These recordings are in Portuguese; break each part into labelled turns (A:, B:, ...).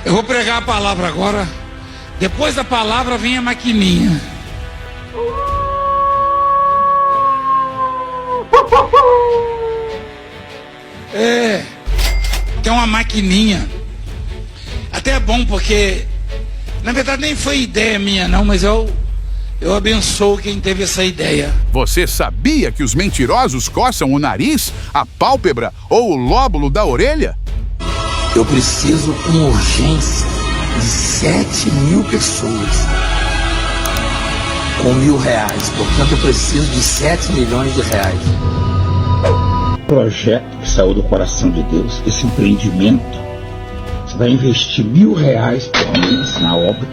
A: Eu vou pregar a palavra agora. Depois da palavra vem a maquininha. Tem uma maquininha. Até é bom porque, na verdade, nem foi ideia minha não, mas eu abençoo quem teve essa ideia.
B: Você sabia que os mentirosos coçam o nariz, a pálpebra ou o lóbulo da orelha?
A: Eu preciso com urgência de 7.000 pessoas com R$1.000. Portanto, eu preciso de 7 milhões de reais.
C: Projeto que saiu do coração de Deus, esse empreendimento, você vai investir R$1.000 por mês na obra.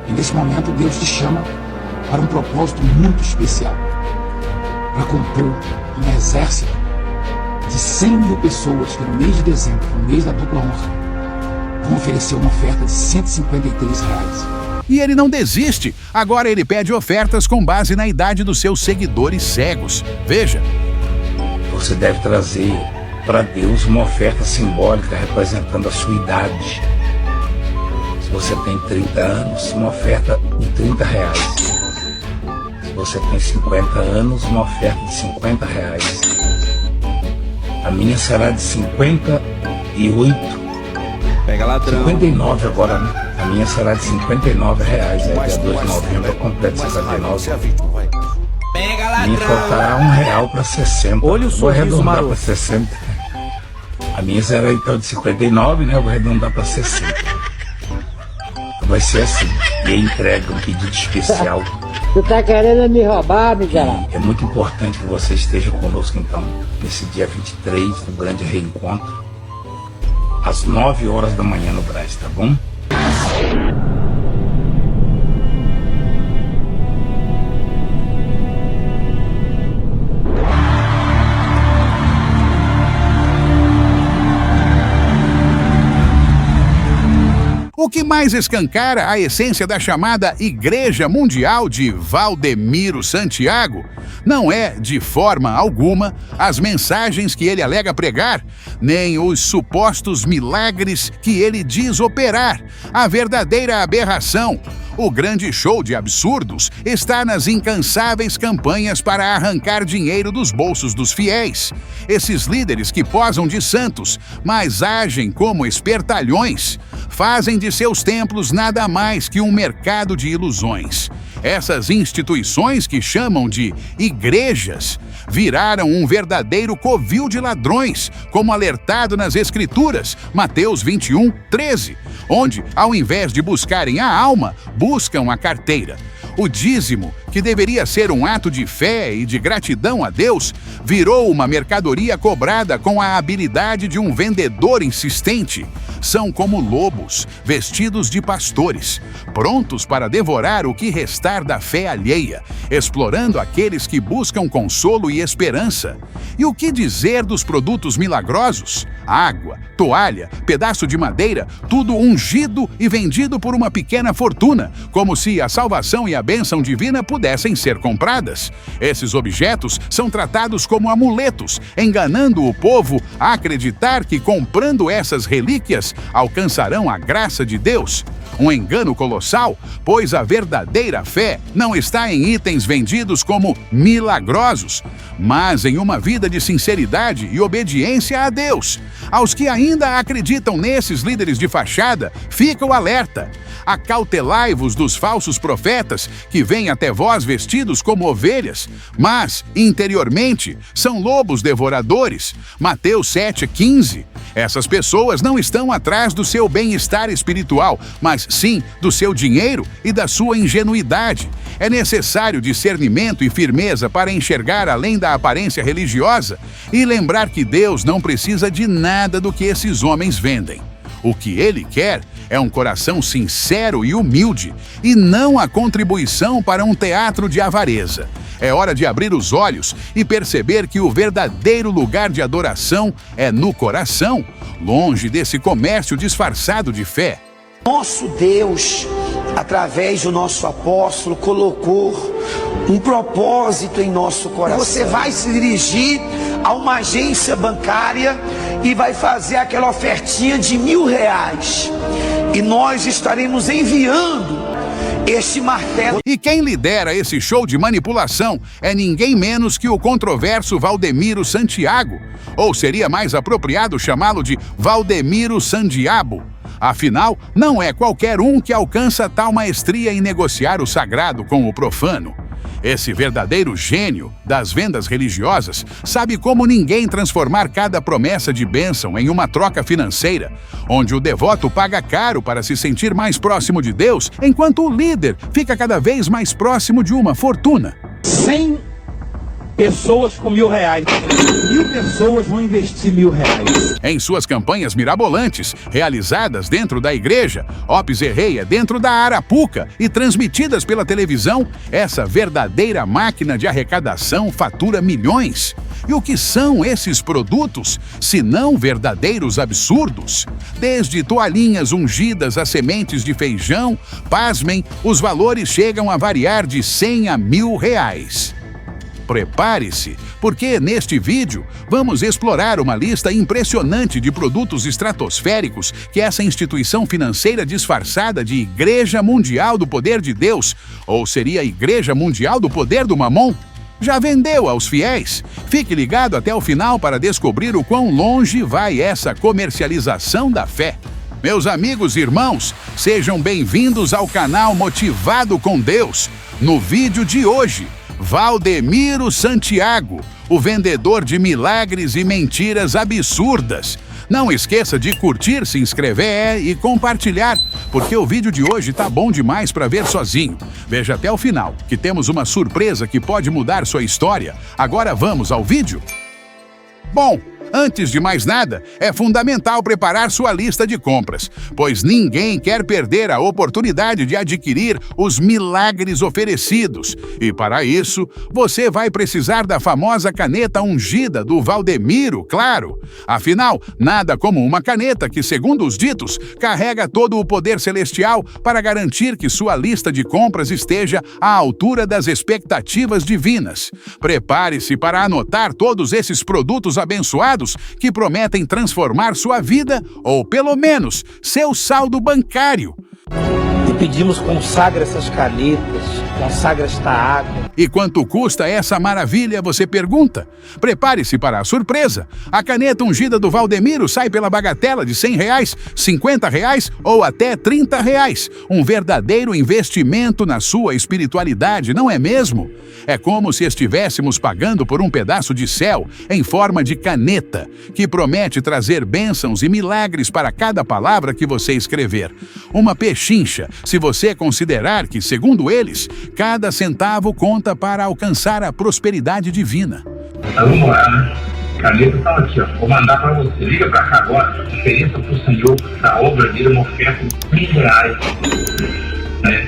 A: E nesse momento Deus te chama para um propósito muito especial, para compor um exército de 100.000 pessoas que no mês de dezembro, no mês da dupla honra, vão oferecer uma oferta de R$153.
B: E ele não desiste. Agora ele pede ofertas com base na idade dos seus seguidores cegos. Veja.
A: Você deve trazer para Deus uma oferta simbólica representando a sua idade. Se você tem 30 anos, uma oferta de R$30. Se você tem 50 anos, uma oferta de R$50. A minha será de 58.
D: Pega ladrão.
A: 59 agora, né? A minha será de R$59. Aí dia 2 de novembro é completo 59.
D: Pega
A: A minha
D: ladrão.
A: faltará R$1 para 60.
D: Olha o
A: Vou
D: sorriso
A: arredondar para
D: maroto.
A: 60. A minha será então de 59, né? Eu vou arredondar para 60. Vai ser assim. E aí entrega um pedido especial.
E: Tu tá querendo me roubar, miserável?
A: É muito importante que você esteja conosco, então, nesse dia 23, no grande reencontro, às 9 horas da manhã no Brás, tá bom?
B: O que mais escancara a essência da chamada Igreja Mundial de Valdemiro Santiago não é, de forma alguma, as mensagens que ele alega pregar, nem os supostos milagres que ele diz operar. A verdadeira aberração, o grande show de absurdos, está nas incansáveis campanhas para arrancar dinheiro dos bolsos dos fiéis. Esses líderes que posam de santos, mas agem como espertalhões, fazem de seus templos nada mais que um mercado de ilusões. Essas instituições que chamam de igrejas viraram um verdadeiro covil de ladrões, como alertado nas Escrituras, Mateus 21:13, onde, ao invés de buscarem a alma, buscam a carteira. O dízimo, que deveria ser um ato de fé e de gratidão a Deus, virou uma mercadoria cobrada com a habilidade de um vendedor insistente. São como lobos, vestidos de pastores, prontos para devorar o que restar da fé alheia, explorando aqueles que buscam consolo e esperança. E o que dizer dos produtos milagrosos? Água, toalha, pedaço de madeira, tudo ungido e vendido por uma pequena fortuna, como se a salvação e a bênção divina pudessem ser compradas. Esses objetos são tratados como amuletos, enganando o povo a acreditar que comprando essas relíquias alcançarão a graça de Deus. Um engano colossal, pois a verdadeira fé não está em itens vendidos como milagrosos, mas em uma vida de sinceridade e obediência a Deus. Aos que ainda acreditam nesses líderes de fachada, fica o alerta. Acautelai-vos dos falsos profetas que vêm até vós vestidos como ovelhas, mas, interiormente, são lobos devoradores. Mateus 7:15. Essas pessoas não estão atrás do seu bem-estar espiritual, mas sim do seu dinheiro e da sua ingenuidade. É necessário discernimento e firmeza para enxergar além da aparência religiosa e lembrar que Deus não precisa de nada do que esses homens vendem. O que Ele quer é um coração sincero e humilde, e não a contribuição para um teatro de avareza. É hora de abrir os olhos e perceber que o verdadeiro lugar de adoração é no coração, longe desse comércio disfarçado de fé.
F: Nosso Deus através do nosso apóstolo, colocou um propósito em nosso coração. Você vai se dirigir a uma agência bancária e vai fazer aquela ofertinha de R$1.000. E nós estaremos enviando este martelo.
B: E quem lidera esse show de manipulação é ninguém menos que o controverso Valdemiro Santiago. Ou seria mais apropriado chamá-lo de Valdemiro Sandiabo. Afinal, não é qualquer um que alcança tal maestria em negociar o sagrado com o profano. Esse verdadeiro gênio das vendas religiosas sabe como ninguém transformar cada promessa de bênção em uma troca financeira, onde o devoto paga caro para se sentir mais próximo de Deus, enquanto o líder fica cada vez mais próximo de uma fortuna.
G: 100 pessoas com R$1.000. 1.000 pessoas vão investir R$1.000.
B: Em suas campanhas mirabolantes, realizadas dentro da igreja, Opes Erreia dentro da Arapuca e transmitidas pela televisão, essa verdadeira máquina de arrecadação fatura milhões. E o que são esses produtos, se não verdadeiros absurdos? Desde toalhinhas ungidas a sementes de feijão, pasmem, os valores chegam a variar de R$100 a R$1.000. Prepare-se, porque neste vídeo vamos explorar uma lista impressionante de produtos estratosféricos que essa instituição financeira disfarçada de Igreja Mundial do Poder de Deus, ou seria Igreja Mundial do Poder do Mamon, já vendeu aos fiéis. Fique ligado até o final para descobrir o quão longe vai essa comercialização da fé. Meus amigos e irmãos, sejam bem-vindos ao canal Motivado com Deus. No vídeo de hoje, Valdemiro Santiago, o vendedor de milagres e mentiras absurdas. Não esqueça de curtir, se inscrever e compartilhar, porque o vídeo de hoje tá bom demais para ver sozinho. Veja até o final, que temos uma surpresa que pode mudar sua história. Agora vamos ao vídeo? Bom, antes de mais nada, é fundamental preparar sua lista de compras, pois ninguém quer perder a oportunidade de adquirir os milagres oferecidos. E para isso, você vai precisar da famosa caneta ungida do Valdemiro, claro. Afinal, nada como uma caneta que, segundo os ditos, carrega todo o poder celestial para garantir que sua lista de compras esteja à altura das expectativas divinas. Prepare-se para anotar todos esses produtos abençoados que prometem transformar sua vida, ou pelo menos seu saldo bancário.
F: E pedimos, consagra essas canetas, consagra esta água.
B: E quanto custa essa maravilha, você pergunta? Prepare-se para a surpresa. A caneta ungida do Valdemiro sai pela bagatela de R$100, R$50 ou até R$30. Um verdadeiro investimento na sua espiritualidade, não é mesmo? É como se estivéssemos pagando por um pedaço de céu em forma de caneta, que promete trazer bênçãos e milagres para cada palavra que você escrever. Uma pechincha, se você considerar que, segundo eles, cada centavo conta para alcançar a prosperidade divina.
C: Vamos lá, né? Caneta tá aqui, ó. Vou mandar para você. Liga para cá agora. Ofereça para o Senhor da obra dele uma oferta de R$1.000. Né?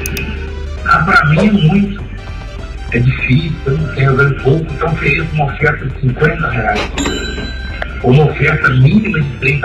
C: Para mim é muito. É difícil, eu não tenho ganho pouco, então ofereço uma oferta de R$50. Ou uma oferta mínima de R$30.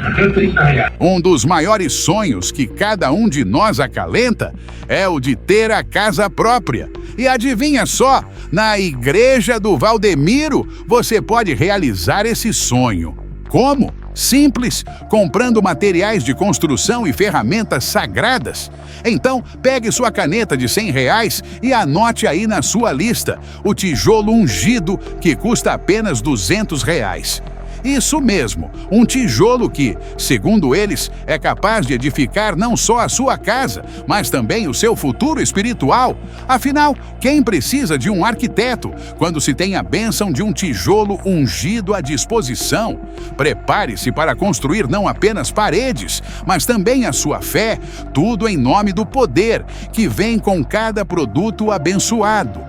C: Até R$30.
B: Um dos maiores sonhos que cada um de nós acalenta é o de ter a casa própria. E adivinha só, na Igreja do Valdemiro você pode realizar esse sonho. Como? Simples, comprando materiais de construção e ferramentas sagradas. Então, pegue sua caneta de R$100 e anote aí na sua lista o tijolo ungido, que custa apenas R$200. Isso mesmo, um tijolo que, segundo eles, é capaz de edificar não só a sua casa, mas também o seu futuro espiritual. Afinal, quem precisa de um arquiteto quando se tem a bênção de um tijolo ungido à disposição? Prepare-se para construir não apenas paredes, mas também a sua fé, tudo em nome do poder que vem com cada produto abençoado.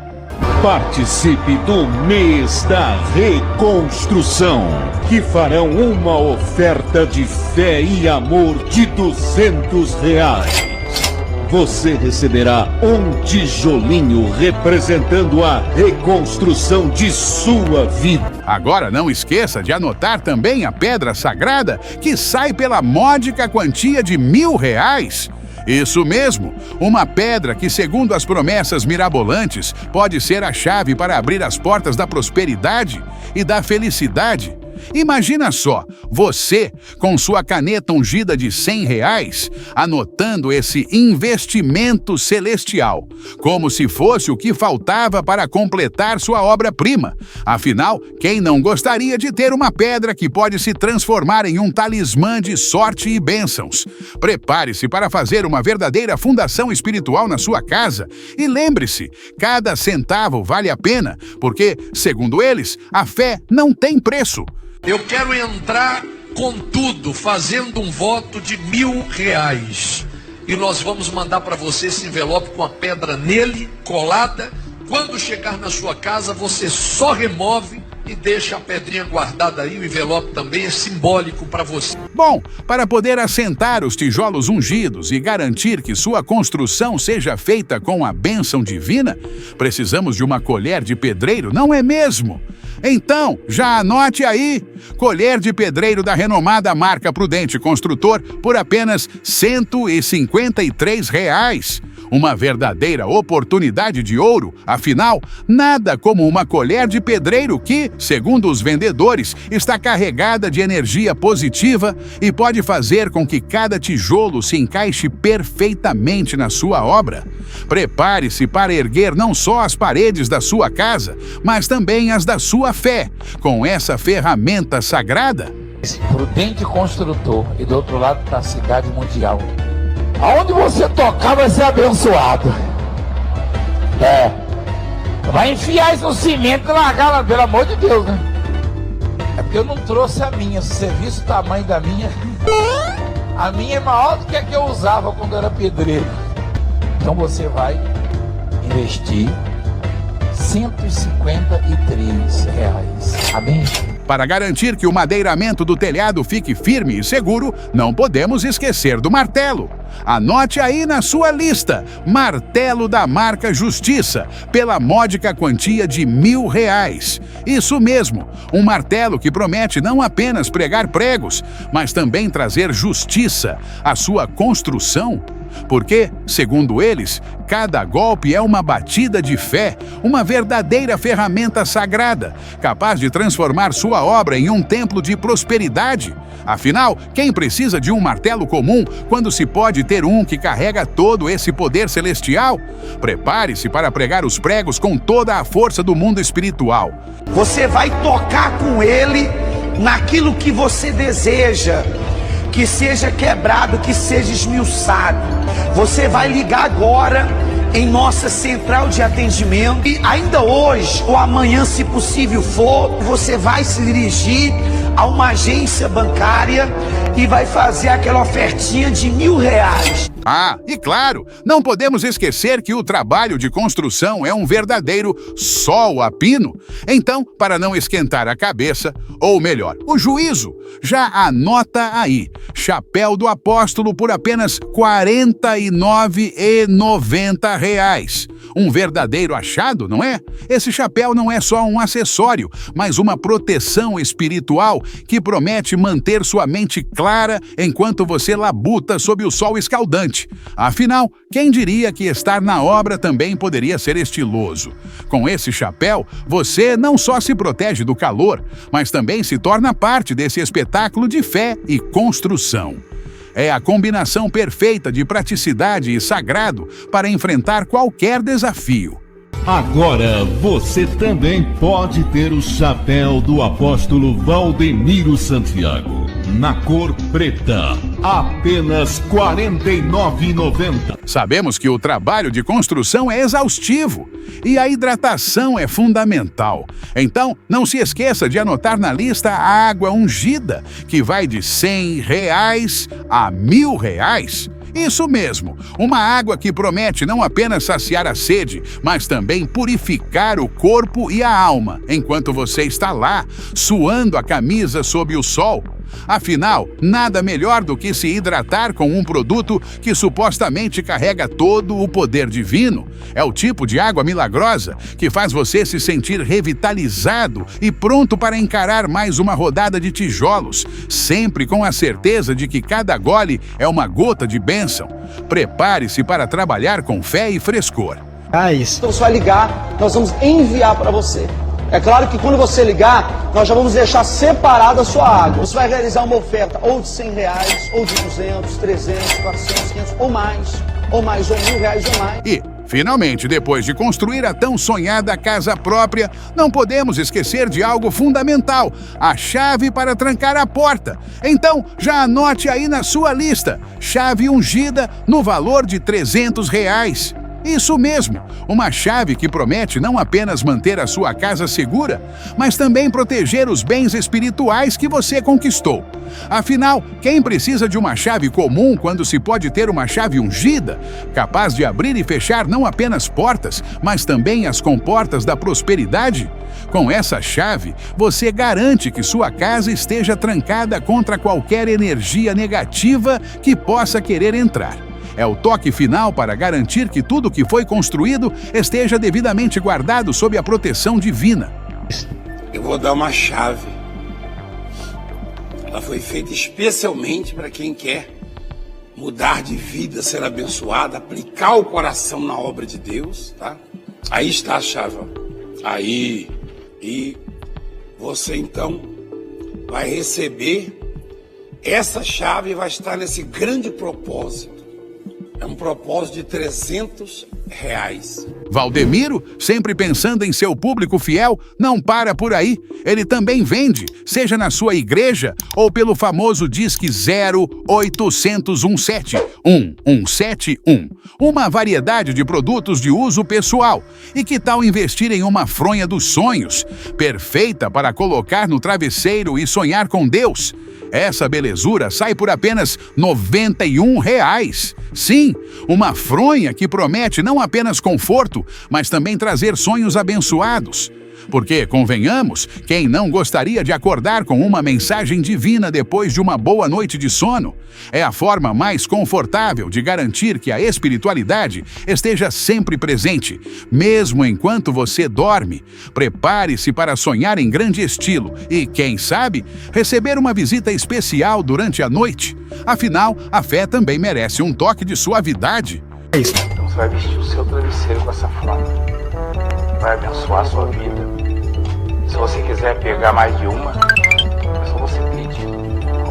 H: Participe do mês da reconstrução, que farão uma oferta de fé e amor de R$200. Você receberá um tijolinho representando a reconstrução de sua vida.
B: Agora não esqueça de anotar também a pedra sagrada, que sai pela módica quantia de R$1.000. Isso mesmo, uma pedra que, segundo as promessas mirabolantes, pode ser a chave para abrir as portas da prosperidade e da felicidade. Imagina só, você, com sua caneta ungida de R$100, anotando esse investimento celestial, como se fosse o que faltava para completar sua obra-prima. Afinal, quem não gostaria de ter uma pedra que pode se transformar em um talismã de sorte e bênçãos? Prepare-se para fazer uma verdadeira fundação espiritual na sua casa e lembre-se, cada centavo vale a pena, porque, segundo eles, a fé não tem preço.
I: Eu quero entrar com tudo, fazendo um voto de R$1.000. E nós vamos mandar para você esse envelope com a pedra nele, colada. Quando chegar na sua casa, você só remove e deixa a pedrinha guardada aí. O envelope também é simbólico para você.
B: Bom, para poder assentar os tijolos ungidos e garantir que sua construção seja feita com a bênção divina, precisamos de uma colher de pedreiro, não é mesmo? Então, já anote aí, colher de pedreiro da renomada marca Prudente Construtor por apenas R$153. Uma verdadeira oportunidade de ouro, afinal, nada como uma colher de pedreiro que, segundo os vendedores, está carregada de energia positiva e pode fazer com que cada tijolo se encaixe perfeitamente na sua obra. Prepare-se para erguer não só as paredes da sua casa, mas também as da sua fé, com essa ferramenta sagrada.
J: Prudente Construtor, e do outro lado está a Cidade Mundial. Aonde você tocar vai ser abençoado. Vai enfiar isso no cimento e largar lá, pelo amor de Deus, né? É porque eu não trouxe a minha. Se você visse o tamanho da minha, a minha é maior do que a que eu usava quando eu era pedreiro. Então você vai investir R$153. Amém?
B: Para garantir que o madeiramento do telhado fique firme e seguro, não podemos esquecer do martelo. Anote aí na sua lista, martelo da marca Justiça, pela módica quantia de R$1.000. Isso mesmo, um martelo que promete não apenas pregar pregos, mas também trazer justiça à sua construção. Porque, segundo eles, cada golpe é uma batida de fé, uma verdadeira ferramenta sagrada, capaz de transformar sua obra em um templo de prosperidade. Afinal, quem precisa de um martelo comum quando se pode ter um que carrega todo esse poder celestial? Prepare-se para pregar os pregos com toda a força do mundo espiritual.
F: Você vai tocar com ele naquilo que você deseja, que seja quebrado, que seja esmiuçado. Você vai ligar agora em nossa central de atendimento e ainda hoje ou amanhã, se possível for, você vai se dirigir a uma agência bancária e vai fazer aquela ofertinha de R$1.000.
B: Ah, e claro, não podemos esquecer que o trabalho de construção é um verdadeiro sol a pino. Então, para não esquentar a cabeça, ou melhor, o juízo, já anota aí, chapéu do apóstolo por apenas R$ 49,90. Um verdadeiro achado, não é? Esse chapéu não é só um acessório, mas uma proteção espiritual que promete manter sua mente clara enquanto você labuta sob o sol escaldante. Afinal, quem diria que estar na obra também poderia ser estiloso? Com esse chapéu, você não só se protege do calor, mas também se torna parte desse espetáculo de fé e construção. É a combinação perfeita de praticidade e sagrado para enfrentar qualquer desafio.
H: Agora você também pode ter o chapéu do apóstolo Valdemiro Santiago, na cor preta, apenas R$ 49,90.
B: Sabemos que o trabalho de construção é exaustivo e a hidratação é fundamental. Então, não se esqueça de anotar na lista a água ungida, que vai de R$100 a R$1.000. Isso mesmo, uma água que promete não apenas saciar a sede, mas também purificar o corpo e a alma, enquanto você está lá, suando a camisa sob o sol. Afinal, nada melhor do que se hidratar com um produto que supostamente carrega todo o poder divino. É o tipo de água milagrosa que faz você se sentir revitalizado e pronto para encarar mais uma rodada de tijolos, sempre com a certeza de que cada gole é uma gota de bênção. Prepare-se para trabalhar com fé e frescor.
K: Então você vai ligar, nós vamos enviar para você. É claro que quando você ligar, nós já vamos deixar separada a sua água. Você vai realizar uma oferta ou de R$100, ou de 200, 300, 400, 500, ou mais, ou R$1.000 ou mais.
B: E, finalmente, depois de construir a tão sonhada casa própria, não podemos esquecer de algo fundamental: a chave para trancar a porta. Então, já anote aí na sua lista: chave ungida no valor de R$300. Isso mesmo, uma chave que promete não apenas manter a sua casa segura, mas também proteger os bens espirituais que você conquistou. Afinal, quem precisa de uma chave comum quando se pode ter uma chave ungida, capaz de abrir e fechar não apenas portas, mas também as comportas da prosperidade? Com essa chave, você garante que sua casa esteja trancada contra qualquer energia negativa que possa querer entrar. É o toque final para garantir que tudo que foi construído esteja devidamente guardado sob a proteção divina.
F: Eu vou dar uma chave. Ela foi feita especialmente para quem quer mudar de vida, ser abençoado, aplicar o coração na obra de Deus, tá? Aí está a chave, ó. Aí. E você então vai receber essa chave e vai estar nesse grande propósito. É um propósito de R$300.
B: Valdemiro, sempre pensando em seu público fiel, não para por aí. Ele também vende, seja na sua igreja ou pelo famoso Disque 0817 1171. Uma variedade de produtos de uso pessoal. E que tal investir em uma fronha dos sonhos, perfeita para colocar no travesseiro e sonhar com Deus? Essa belezura sai por apenas R$91. Sim, uma fronha que promete não apenas conforto, mas também trazer sonhos abençoados. Porque, convenhamos, quem não gostaria de acordar com uma mensagem divina depois de uma boa noite de sono? É a forma mais confortável de garantir que a espiritualidade esteja sempre presente, mesmo enquanto você dorme. Prepare-se para sonhar em grande estilo e, quem sabe, receber uma visita especial durante a noite. Afinal, a fé também merece um toque de suavidade.
J: Então você vai vestir o seu travesseiro com essa fronha. Vai abençoar a sua vida. Se você quiser pegar mais de uma, é só você pedir.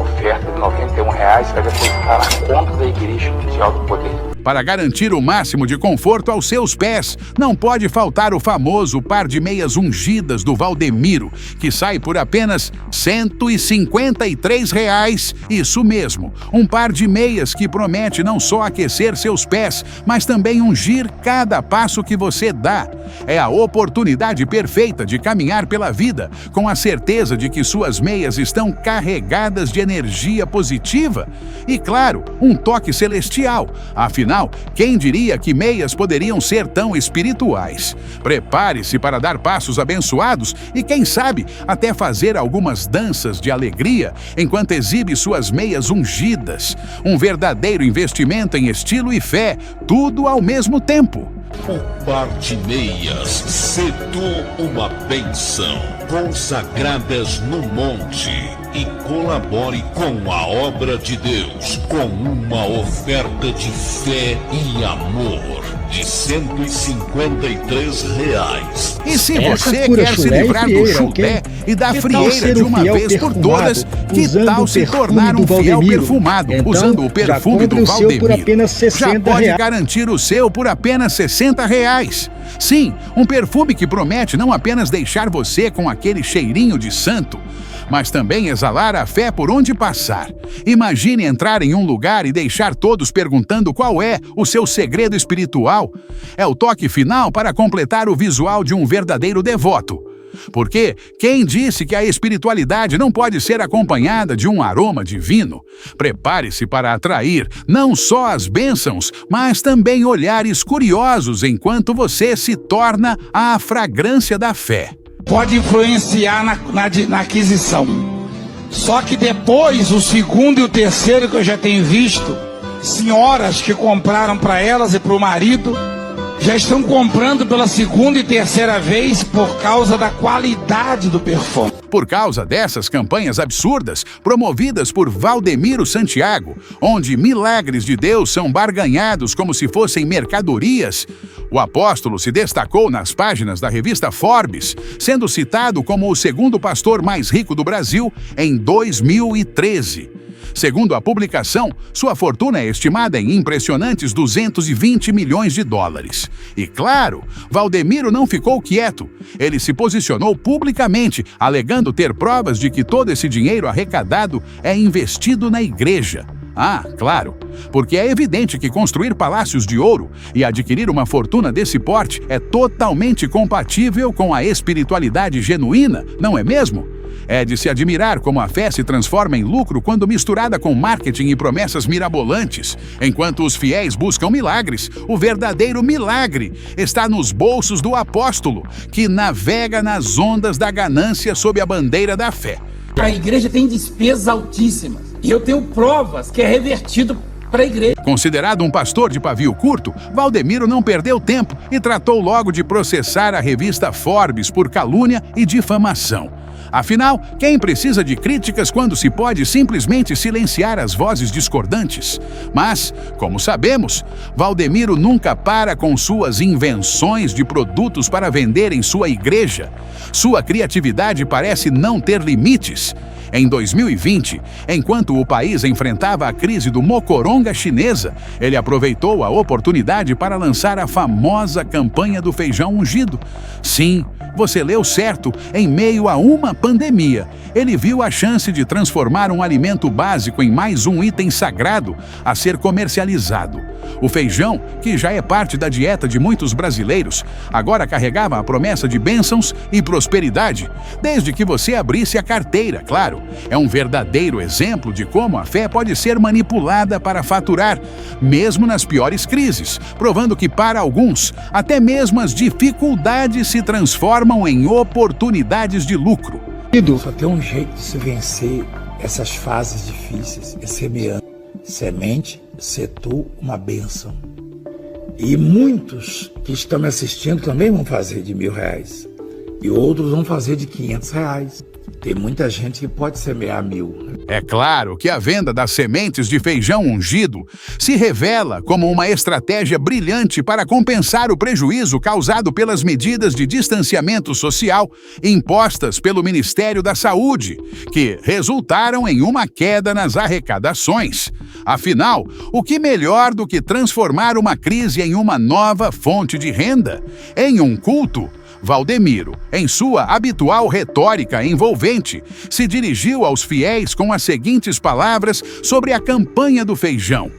J: Oferta de R$91 vai depositar na conta da Igreja Mundial do Poder.
B: Para garantir o máximo de conforto aos seus pés, não pode faltar o famoso par de meias ungidas do Valdemiro, que sai por apenas R$153. Isso mesmo, um par de meias que promete não só aquecer seus pés, mas também ungir cada passo que você dá. É a oportunidade perfeita de caminhar pela vida, com a certeza de que suas meias estão carregadas de energia positiva. E claro, um toque celestial. Afinal, quem diria que meias poderiam ser tão espirituais? Prepare-se para dar passos abençoados e, quem sabe, até fazer algumas danças de alegria enquanto exibe suas meias ungidas. Um verdadeiro investimento em estilo e fé, tudo ao mesmo tempo.
H: O par de meias, cedo uma bênção, consagradas no monte, e colabore com a obra de Deus com uma oferta de fé e amor de R$153.
B: E se você quer se livrar do chulé e da frieira de uma vez por todas, que tal se tornar um fiel perfumado usando o perfume do Valdemiro? Já pode garantir o seu por apenas R$60. Sim, um perfume que promete não apenas deixar você com aquele cheirinho de santo, mas também exalar a fé por onde passar. Imagine entrar em um lugar e deixar todos perguntando qual é o seu segredo espiritual. É o toque final para completar o visual de um verdadeiro devoto. Porque quem disse que a espiritualidade não pode ser acompanhada de um aroma divino? Prepare-se para atrair não só as bênçãos, mas também olhares curiosos enquanto você se torna a fragrância da fé.
J: Pode influenciar na aquisição. Só que depois, o segundo e o terceiro que eu já tenho visto, senhoras que compraram para elas e para o marido, já estão comprando pela segunda e terceira vez por causa da qualidade do perfume.
B: Por causa dessas campanhas absurdas promovidas por Valdemiro Santiago, onde milagres de Deus são barganhados como se fossem mercadorias, o apóstolo se destacou nas páginas da revista Forbes, sendo citado como o segundo pastor mais rico do Brasil em 2013. Segundo a publicação, sua fortuna é estimada em impressionantes 220 milhões de dólares. E claro, Valdemiro não ficou quieto. Ele se posicionou publicamente, alegando ter provas de que todo esse dinheiro arrecadado é investido na igreja. Ah, claro, porque é evidente que construir palácios de ouro e adquirir uma fortuna desse porte é totalmente compatível com a espiritualidade genuína, não é mesmo? É de se admirar como a fé se transforma em lucro quando misturada com marketing e promessas mirabolantes. Enquanto os fiéis buscam milagres, o verdadeiro milagre está nos bolsos do apóstolo, que navega nas ondas da ganância sob a bandeira da fé.
J: A igreja tem despesas altíssimas e eu tenho provas que é revertido para a igreja.
B: Considerado um pastor de pavio curto, Valdemiro não perdeu tempo e tratou logo de processar a revista Forbes por calúnia e difamação. Afinal, quem precisa de críticas quando se pode simplesmente silenciar as vozes discordantes? Mas, como sabemos, Valdemiro nunca para com suas invenções de produtos para vender em sua igreja. Sua criatividade parece não ter limites. Em 2020, enquanto o país enfrentava a crise do mocoronga chinesa, ele aproveitou a oportunidade para lançar a famosa campanha do feijão ungido. Sim, você leu certo, em meio a uma pandemia, ele viu a chance de transformar um alimento básico em mais um item sagrado a ser comercializado. O feijão, que já é parte da dieta de muitos brasileiros, agora carregava a promessa de bênçãos e prosperidade, desde que você abrisse a carteira, claro. É um verdadeiro exemplo de como a fé pode ser manipulada para faturar, mesmo nas piores crises, provando que, para alguns, até mesmo as dificuldades se transformam em oportunidades de lucro.
L: Só tem um jeito de se vencer essas fases difíceis, é semeando. Semente, setu, uma bênção. E muitos que estão me assistindo também vão fazer de R$1.000. E outros vão fazer de R$500. Tem muita gente que pode semear 1.000.
B: É claro que a venda das sementes de feijão ungido se revela como uma estratégia brilhante para compensar o prejuízo causado pelas medidas de distanciamento social impostas pelo Ministério da Saúde, que resultaram em uma queda nas arrecadações. Afinal, o que melhor do que transformar uma crise em uma nova fonte de renda? Em um culto, Valdemiro, em sua habitual retórica envolvente, se dirigiu aos fiéis com as seguintes palavras sobre a campanha do feijão.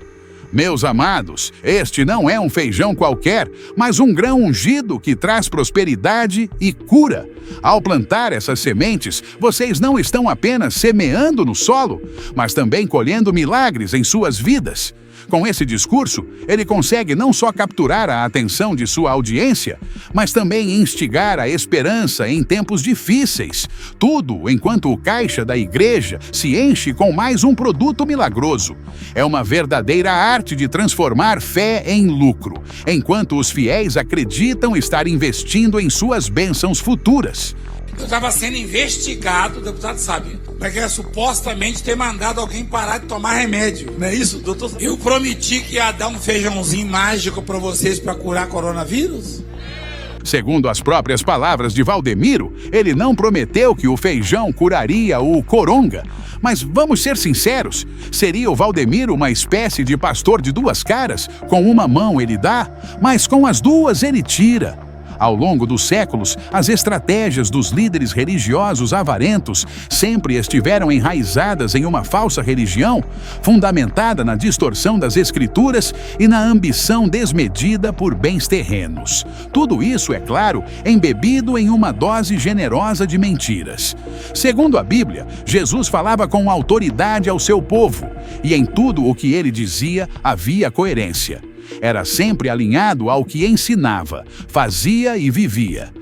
B: Meus amados, este não é um feijão qualquer, mas um grão ungido que traz prosperidade e cura. Ao plantar essas sementes, vocês não estão apenas semeando no solo, mas também colhendo milagres em suas vidas. Com esse discurso, ele consegue não só capturar a atenção de sua audiência, mas também instigar a esperança em tempos difíceis. Tudo enquanto o caixa da igreja se enche com mais um produto milagroso. É uma verdadeira arte de transformar fé em lucro, enquanto os fiéis acreditam estar investindo em suas bênçãos futuras.
J: Eu estava sendo investigado, o deputado sabe, porque supostamente ter mandado alguém parar de tomar remédio, não é isso, doutor? Eu prometi que ia dar um feijãozinho mágico para vocês para curar coronavírus?
B: Segundo as próprias palavras de Valdemiro, ele não prometeu que o feijão curaria o coronga. Mas vamos ser sinceros, seria o Valdemiro uma espécie de pastor de duas caras? Com uma mão ele dá, mas com as duas ele tira. Ao longo dos séculos, as estratégias dos líderes religiosos avarentos sempre estiveram enraizadas em uma falsa religião, fundamentada na distorção das escrituras e na ambição desmedida por bens terrenos. Tudo isso, é claro, embebido em uma dose generosa de mentiras. Segundo a Bíblia, Jesus falava com autoridade ao seu povo, e em tudo o que ele dizia havia coerência. Era sempre alinhado ao que ensinava, fazia e vivia.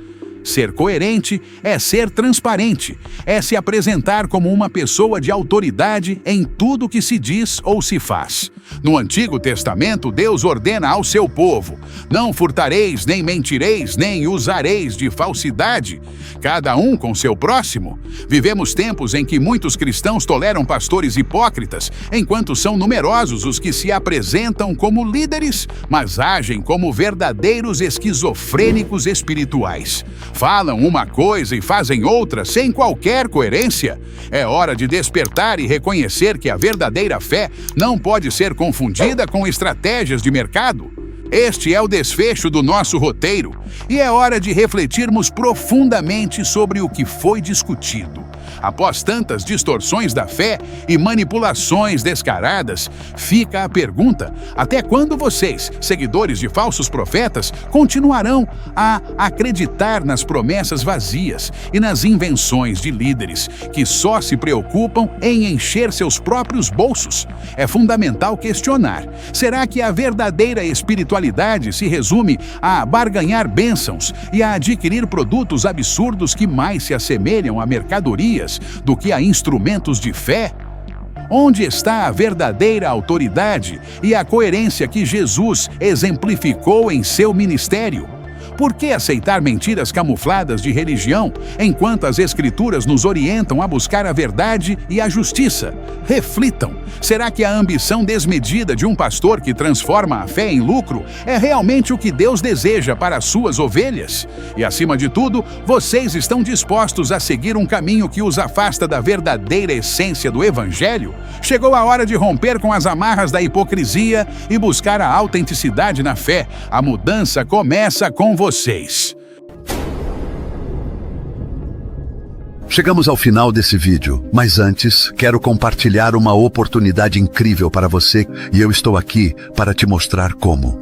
B: Ser coerente é ser transparente, é se apresentar como uma pessoa de autoridade em tudo que se diz ou se faz. No Antigo Testamento, Deus ordena ao seu povo: não furtareis, nem mentireis, nem usareis de falsidade, cada um com seu próximo. Vivemos tempos em que muitos cristãos toleram pastores hipócritas, enquanto são numerosos os que se apresentam como líderes, mas agem como verdadeiros esquizofrênicos espirituais. Falam uma coisa e fazem outra sem qualquer coerência. É hora de despertar e reconhecer que a verdadeira fé não pode ser confundida com estratégias de mercado. Este é o desfecho do nosso roteiro, e é hora de refletirmos profundamente sobre o que foi discutido. Após tantas distorções da fé e manipulações descaradas, fica a pergunta: até quando vocês, seguidores de falsos profetas, continuarão a acreditar nas promessas vazias e nas invenções de líderes que só se preocupam em encher seus próprios bolsos? É fundamental questionar: será que a verdadeira espiritualidade se resume a barganhar bênçãos e a adquirir produtos absurdos que mais se assemelham a mercadorias do que a instrumentos de fé? Onde está a verdadeira autoridade e a coerência que Jesus exemplificou em seu ministério? Por que aceitar mentiras camufladas de religião, enquanto as Escrituras nos orientam a buscar a verdade e a justiça? Reflitam. Será que a ambição desmedida de um pastor que transforma a fé em lucro é realmente o que Deus deseja para as suas ovelhas? E, acima de tudo, vocês estão dispostos a seguir um caminho que os afasta da verdadeira essência do Evangelho? Chegou a hora de romper com as amarras da hipocrisia e buscar a autenticidade na fé. A mudança começa com vocês.
M: Chegamos ao final desse vídeo, mas antes quero compartilhar uma oportunidade incrível para você e eu estou aqui para te mostrar como.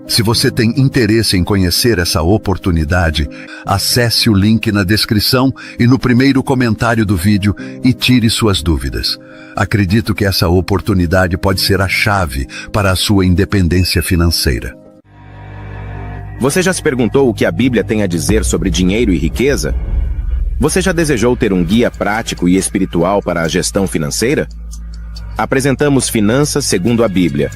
M: Se você tem interesse em conhecer essa oportunidade, acesse o link na descrição e no primeiro comentário do vídeo e tire suas dúvidas. Acredito que essa oportunidade pode ser a chave para a sua independência financeira.
N: Você já se perguntou o que a Bíblia tem a dizer sobre dinheiro e riqueza? Você já desejou ter um guia prático e espiritual para a gestão financeira? Apresentamos Finanças segundo a Bíblia,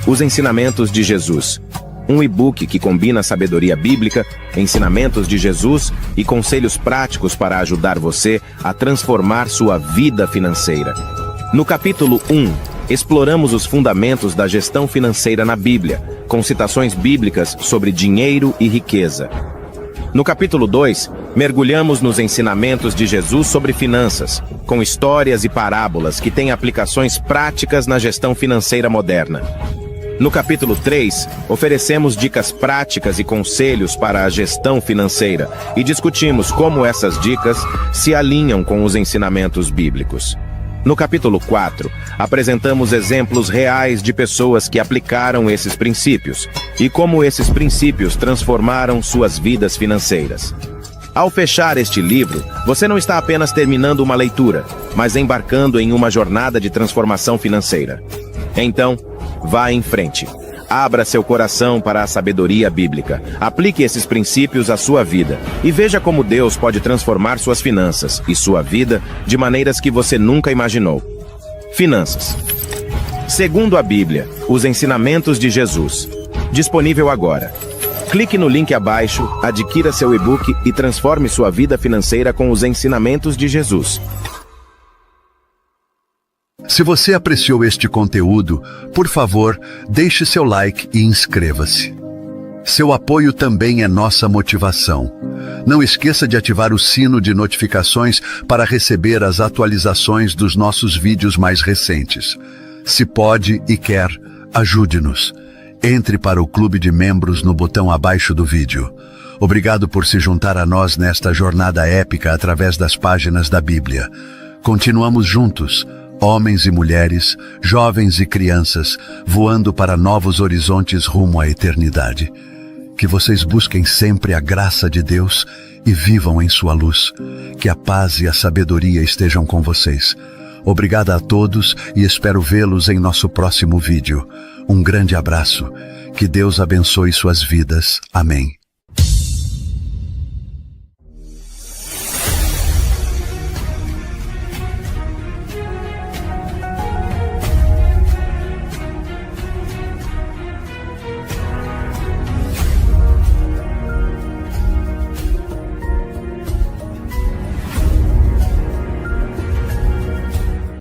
N: os ensinamentos de Jesus, um e-book que combina sabedoria bíblica, ensinamentos de Jesus e conselhos práticos para ajudar você a transformar sua vida financeira. No capítulo 1, exploramos os fundamentos da gestão financeira na Bíblia, com citações bíblicas sobre dinheiro e riqueza. No capítulo 2, mergulhamos nos ensinamentos de Jesus sobre finanças, com histórias e parábolas que têm aplicações práticas na gestão financeira moderna. No capítulo 3, oferecemos dicas práticas e conselhos para a gestão financeira e discutimos como essas dicas se alinham com os ensinamentos bíblicos. No capítulo 4, apresentamos exemplos reais de pessoas que aplicaram esses princípios e como esses princípios transformaram suas vidas financeiras. Ao fechar este livro, você não está apenas terminando uma leitura, mas embarcando em uma jornada de transformação financeira. Então, vá em frente. Abra seu coração para a sabedoria bíblica. Aplique esses princípios à sua vida e veja como Deus pode transformar suas finanças e sua vida de maneiras que você nunca imaginou. Finanças. Segundo a Bíblia, os ensinamentos de Jesus. Disponível agora. Clique no link abaixo, adquira seu e-book e transforme sua vida financeira com os ensinamentos de Jesus.
M: Se você apreciou este conteúdo, por favor, deixe seu like e inscreva-se. Seu apoio também é nossa motivação. Não esqueça de ativar o sino de notificações para receber as atualizações dos nossos vídeos mais recentes. Se pode e quer, ajude-nos. Entre para o clube de membros no botão abaixo do vídeo. Obrigado por se juntar a nós nesta jornada épica através das páginas da Bíblia. Continuamos juntos. Homens e mulheres, jovens e crianças, voando para novos horizontes rumo à eternidade. Que vocês busquem sempre a graça de Deus e vivam em sua luz. Que a paz e a sabedoria estejam com vocês. Obrigada a todos e espero vê-los em nosso próximo vídeo. Um grande abraço. Que Deus abençoe suas vidas. Amém.